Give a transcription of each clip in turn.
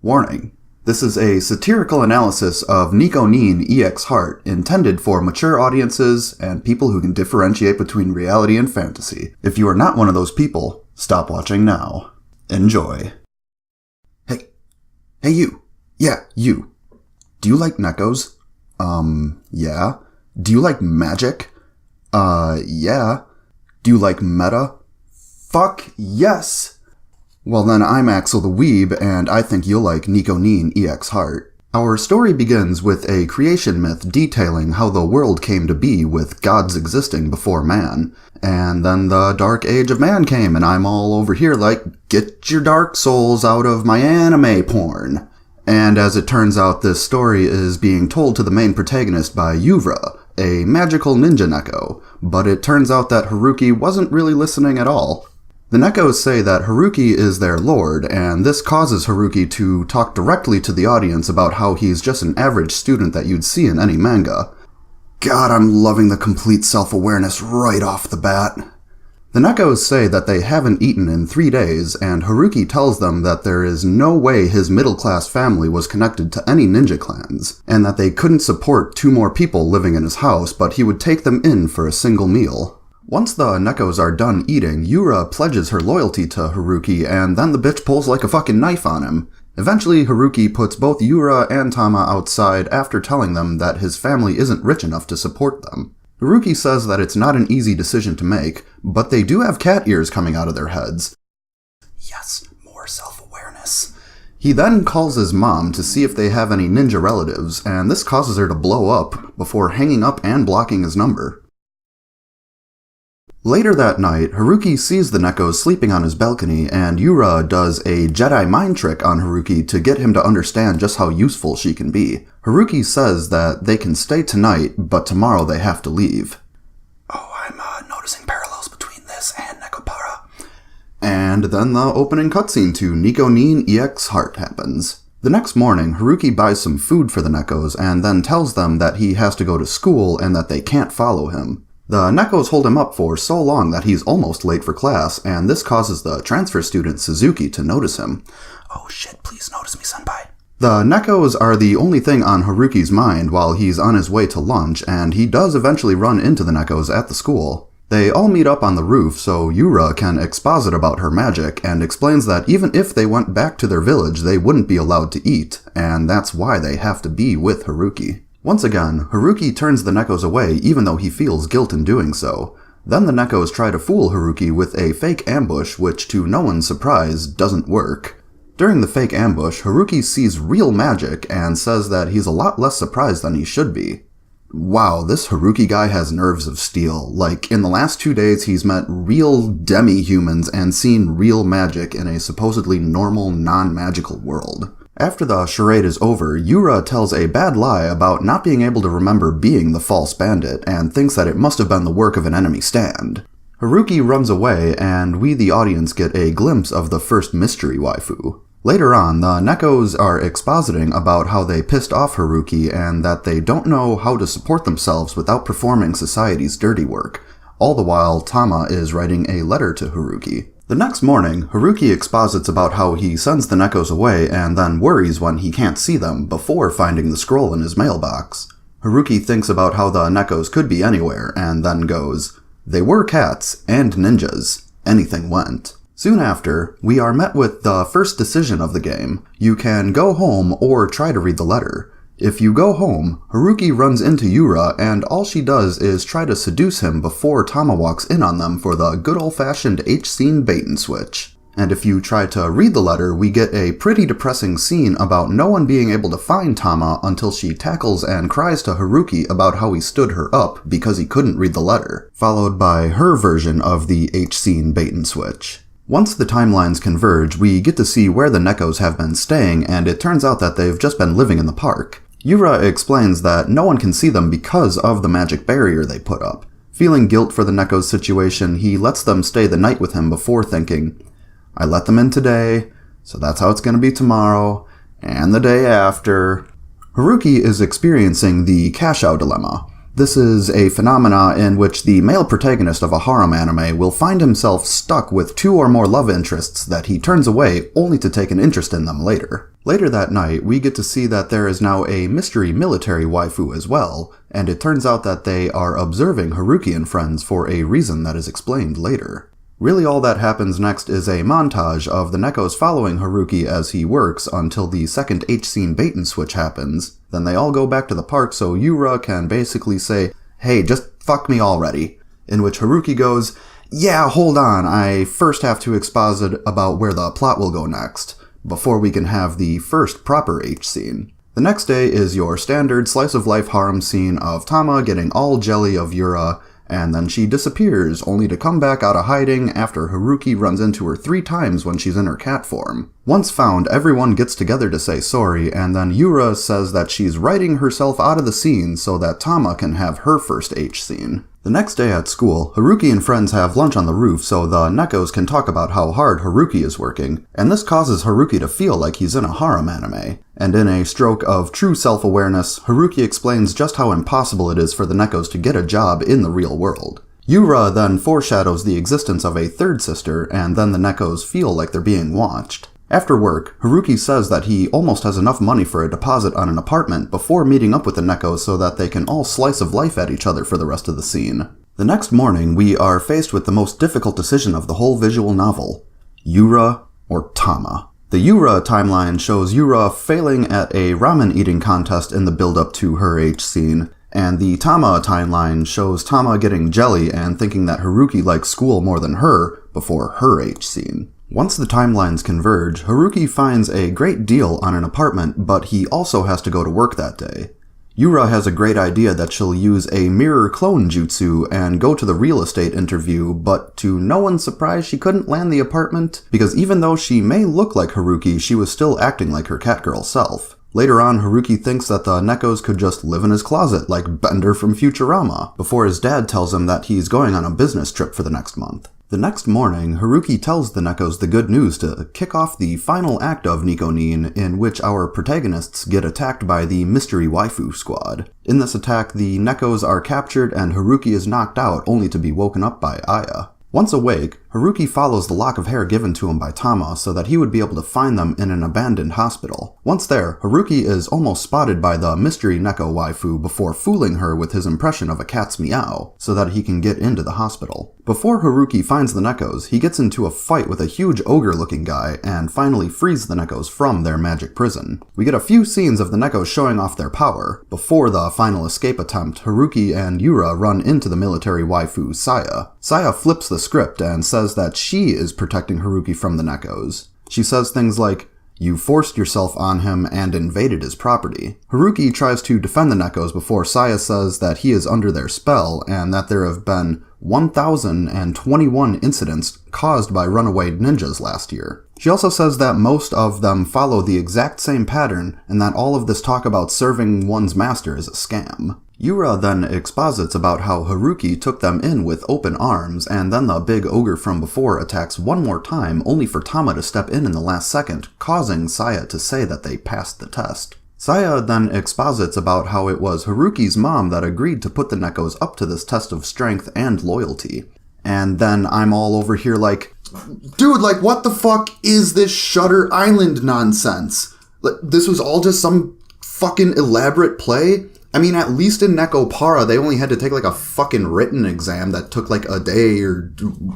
Warning. This is a satirical analysis of NEKO-NIN exHeart intended for mature audiences and people who can differentiate between reality and fantasy. If you are not one of those people, stop watching now. Enjoy. Hey you. Yeah, you. Do you like Nekos? Yeah. Do you like magic? Yeah. Do you like meta? Fuck yes! Well then, I'm Axel the Weeb, and I think you'll like NEKO-NIN exHeart. Our story begins with a creation myth detailing how the world came to be with gods existing before man. And then the dark age of man came, and I'm all over here like, get your dark souls out of my anime porn. And as it turns out, this story is being told to the main protagonist by Yura, a magical ninja Neko, but it turns out that Haruki wasn't really listening at all. The Nekos say that Haruki is their lord, and this causes Haruki to talk directly to the audience about how he's just an average student that you'd see in any manga. God, I'm loving the complete self-awareness right off the bat. The Nekos say that they haven't eaten in 3 days, and Haruki tells them that there is no way his middle-class family was connected to any ninja clans, and that they couldn't support 2 more people living in his house, but he would take them in for a single meal. Once the Nekos are done eating, Yura pledges her loyalty to Haruki, and then the bitch pulls like a fucking knife on him. Eventually, Haruki puts both Yura and Tama outside after telling them that his family isn't rich enough to support them. Haruki says that it's not an easy decision to make, but they do have cat ears coming out of their heads. Yes, more self-awareness. He then calls his mom to see if they have any ninja relatives, and this causes her to blow up before hanging up and blocking his number. Later that night, Haruki sees the Nekos sleeping on his balcony, and Yura does a Jedi mind trick on Haruki to get him to understand just how useful she can be. Haruki says that they can stay tonight, but tomorrow they have to leave. Oh, I'm noticing parallels between this and Nekopara. And then the opening cutscene to NEKO-NIN exHeart happens. The next morning, Haruki buys some food for the Nekos and then tells them that he has to go to school and that they can't follow him. The Nekos hold him up for so long that he's almost late for class, and this causes the transfer student Suzuki to notice him. Oh shit, please notice me, senpai. The Nekos are the only thing on Haruki's mind while he's on his way to lunch, and he does eventually run into the Nekos at the school. They all meet up on the roof so Yura can exposit about her magic, and explains that even if they went back to their village, they wouldn't be allowed to eat, and that's why they have to be with Haruki. Once again, Haruki turns the Nekos away even though he feels guilt in doing so. Then the Nekos try to fool Haruki with a fake ambush which, to no one's surprise, doesn't work. During the fake ambush, Haruki sees real magic and says that he's a lot less surprised than he should be. Wow, this Haruki guy has nerves of steel. Like, in the last 2 days he's met real demi-humans and seen real magic in a supposedly normal, non-magical world. After the charade is over, Yura tells a bad lie about not being able to remember being the false bandit, and thinks that it must have been the work of an enemy stand. Haruki runs away, and we the audience get a glimpse of the first mystery waifu. Later on, the Nekos are expositing about how they pissed off Haruki, and that they don't know how to support themselves without performing society's dirty work. All the while, Tama is writing a letter to Haruki. The next morning, Haruki exposits about how he sends the Nekos away and then worries when he can't see them before finding the scroll in his mailbox. Haruki thinks about how the Nekos could be anywhere and then goes, "They were cats and ninjas. Anything went." Soon after, we are met with the first decision of the game. You can go home or try to read the letter. If you go home, Haruki runs into Yura, and all she does is try to seduce him before Tama walks in on them for the good old-fashioned H-scene bait-and-switch. And if you try to read the letter, we get a pretty depressing scene about no one being able to find Tama until she tackles and cries to Haruki about how he stood her up because he couldn't read the letter, followed by her version of the H-scene bait-and-switch. Once the timelines converge, we get to see where the Nekos have been staying, and it turns out that they've just been living in the park. Yura explains that no one can see them because of the magic barrier they put up. Feeling guilt for the Nekos' situation, he lets them stay the night with him before thinking, I let them in today, so that's how it's gonna be tomorrow, and the day after. Haruki is experiencing the cash-out dilemma. This is a phenomena in which the male protagonist of a harem anime will find himself stuck with 2 or more love interests that he turns away only to take an interest in them later. Later that night, we get to see that there is now a mystery military waifu as well, and it turns out that they are observing Haruki and friends for a reason that is explained later. Really all that happens next is a montage of the Nekos following Haruki as he works until the second H-scene bait and switch happens. Then they all go back to the park so Yura can basically say, "Hey, just fuck me already." In which Haruki goes, "Yeah, hold on, I first have to exposit about where the plot will go next, before we can have the first proper H-scene." The next day is your standard slice-of-life harem scene of Tama getting all jelly of Yura, and then she disappears, only to come back out of hiding after Haruki runs into her 3 times when she's in her cat form. Once found, everyone gets together to say sorry, and then Yura says that she's writing herself out of the scene so that Tama can have her first H-scene. The next day at school, Haruki and friends have lunch on the roof so the Nekos can talk about how hard Haruki is working, and this causes Haruki to feel like he's in a harem anime. And in a stroke of true self-awareness, Haruki explains just how impossible it is for the Nekos to get a job in the real world. Yura then foreshadows the existence of a third sister, and then the Nekos feel like they're being watched. After work, Haruki says that he almost has enough money for a deposit on an apartment before meeting up with the Nekos so that they can all slice of life at each other for the rest of the scene. The next morning, we are faced with the most difficult decision of the whole visual novel: Yura or Tama. The Yura timeline shows Yura failing at a ramen eating contest in the build-up to her H-scene, and the Tama timeline shows Tama getting jelly and thinking that Haruki likes school more than her before her H-scene. Once the timelines converge, Haruki finds a great deal on an apartment, but he also has to go to work that day. Yura has a great idea that she'll use a mirror clone jutsu and go to the real estate interview, but to no one's surprise she couldn't land the apartment, because even though she may look like Haruki, she was still acting like her catgirl self. Later on, Haruki thinks that the Nekos could just live in his closet like Bender from Futurama, before his dad tells him that he's going on a business trip for the next month. The next morning, Haruki tells the Nekos the good news to kick off the final act of NEKO-NIN, in which our protagonists get attacked by the Mystery Waifu Squad. In this attack, the Nekos are captured and Haruki is knocked out, only to be woken up by Aya. Once awake, Haruki follows the lock of hair given to him by Tama so that he would be able to find them in an abandoned hospital. Once there, Haruki is almost spotted by the mystery Neko waifu before fooling her with his impression of a cat's meow, so that he can get into the hospital. Before Haruki finds the Nekos, he gets into a fight with a huge ogre-looking guy and finally frees the Nekos from their magic prison. We get a few scenes of the Nekos showing off their power. Before the final escape attempt, Haruki and Yura run into the military waifu Saya. Saya flips the script and says that she is protecting Haruki from the Nekos. She says things like, "You forced yourself on him and invaded his property." Haruki tries to defend the Nekos before Saya says that he is under their spell and that there have been 1,021 incidents caused by runaway ninjas last year. She also says that most of them follow the exact same pattern and that all of this talk about serving one's master is a scam. Yura then exposits about how Haruki took them in with open arms, and then the big ogre from before attacks one more time only for Tama to step in the last second, causing Saya to say that they passed the test. Saya then exposits about how it was Haruki's mom that agreed to put the Nekos up to this test of strength and loyalty. And then I'm all over here like, dude, like what the fuck is this Shutter Island nonsense? This was all just some fucking elaborate play? I mean, at least in Nekopara, they only had to take like a fucking written exam that took like a day or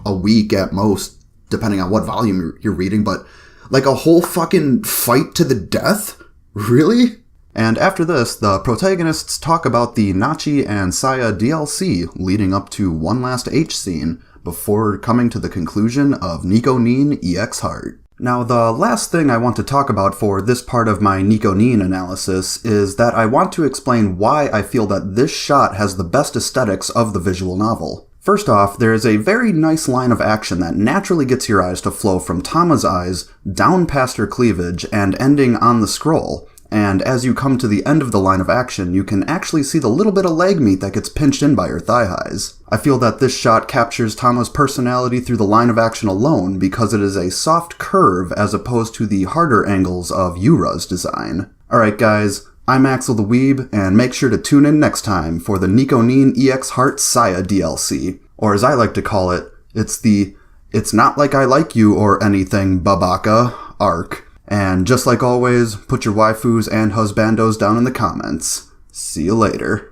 a week at most, depending on what volume you're reading, but like a whole fucking fight to the death? Really? And after this, the protagonists talk about the Nachi and Saya DLC leading up to one last H scene before coming to the conclusion of NEKO-NIN exHeart. Now, the last thing I want to talk about for this part of my NEKO-NIN analysis is that I want to explain why I feel that this shot has the best aesthetics of the visual novel. First off, there is a very nice line of action that naturally gets your eyes to flow from Tama's eyes, down past her cleavage, and ending on the scroll. And as you come to the end of the line of action, you can actually see the little bit of leg meat that gets pinched in by her thigh highs. I feel that this shot captures Tama's personality through the line of action alone because it is a soft curve as opposed to the harder angles of Yura's design. Alright guys, I'm Axel the Weeb, and make sure to tune in next time for the NEKO-NIN exHeart Saya DLC. Or as I like to call it, it's the It's Not Like I Like You or Anything Babaka arc. And just like always, put your waifus and husbandos down in the comments. See you later.